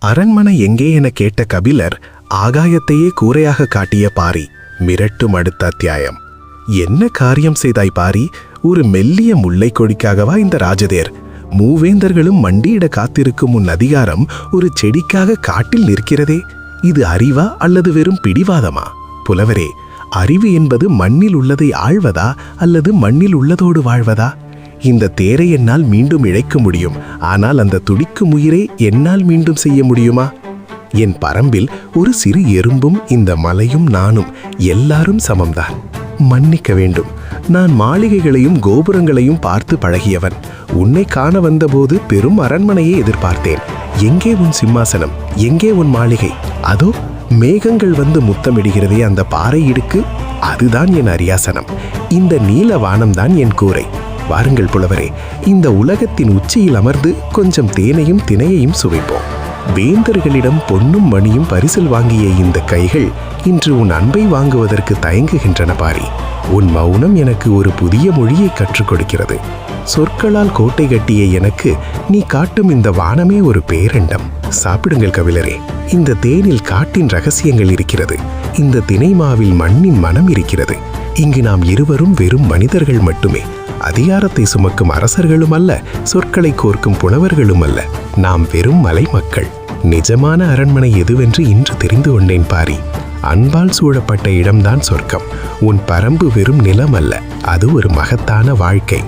அரண்மனை எங்கே என கேட்ட கபிலர் ஆகாயத்தையே கூரையாக காட்டிய பாரி. மிரட்டும் அடுத்த அத்தியாயம். என்ன காரியம் செய்தாய் பாரி? ஒரு மெல்லிய முல்லை கொடிக்காகவா இந்த ராஜதேர்? மூவேந்தர்களும் மண்டியிட காத்திருக்கும் உன் அதிகாரம் ஒரு செடிக்காக காட்டில் நிற்கிறதே. இது அறிவா அல்லது வெறும் பிடிவாதமா? புலவரே, அறிவு என்பது மண்ணில் உள்ளதை ஆழ்வதா அல்லது மண்ணில் உள்ளதோடு வாழ்வதா? இந்த தேரை என்னால் மீண்டும் இழைக்க முடியும், ஆனால் அந்த துடிக்கும் உயிரை என்னால் மீண்டும் செய்ய முடியுமா? என் பரம்பில் ஒரு சிறு எறும்பும் இந்த மலையும் நானும் எல்லாரும் சமம்தான். மன்னிக்க வேண்டும். நான் மாளிகைகளையும் கோபுரங்களையும் பார்த்து பழகியவன். உன்னை காண வந்தபோது பெரும் அரண்மனையை எதிர்பார்த்தேன். எங்கே உன் சிம்மாசனம்? எங்கே உன் மாளிகை? அதோ மேகங்கள் வந்து முத்தமிடுகிறதே அந்த பாறை இடுக்கு, அதுதான் என் அரியாசனம். இந்த நீல வானம்தான் என் கூரை. வாருங்கள் புலவரே, இந்த உலகத்தின் உச்சியில் அமர்ந்து கொஞ்சம் தேனையும் தினையையும் சுவைப்போம். வேந்தர்களிடம் பொன்னும் மணியும் பரிசில் வாங்கிய இந்த கைகள் இன்று உன் அன்பை வாங்குவதற்கு தயங்குகின்றன பாரி. உன் மௌனம் எனக்கு ஒரு புதிய மொழியை கற்றுக் கொடுக்கிறது. சொற்களால் கோட்டை கட்டிய எனக்கு நீ காட்டும் இந்த வானமே ஒரு பேரண்டம். சாப்பிடுங்கள் கபிலரே. இந்த தேனில் காட்டின் ரகசியங்கள் இருக்கிறது. இந்த தினைமாவில் மண்ணின் மனம் இருக்கிறது. இங்கு நாம் இருவரும் வெறும் மனிதர்கள் மட்டுமே. அதிகாரத்தை சுமக்கும் அரசர்களும் அல்ல, சொற்களை கோர்க்கும் புலவர்களும் அல்ல. நாம் வெறும் மலை மக்கள். நிஜமான அரண்மனை எதுவென்று இன்று தெரிந்து கொண்டேன் பாரி. அன்பால் சூழப்பட்ட இடம்தான் சொர்க்கம். உன் பரம்பு வெறும் நிலம் அல்ல, அது ஒரு மகத்தான வாழ்க்கை.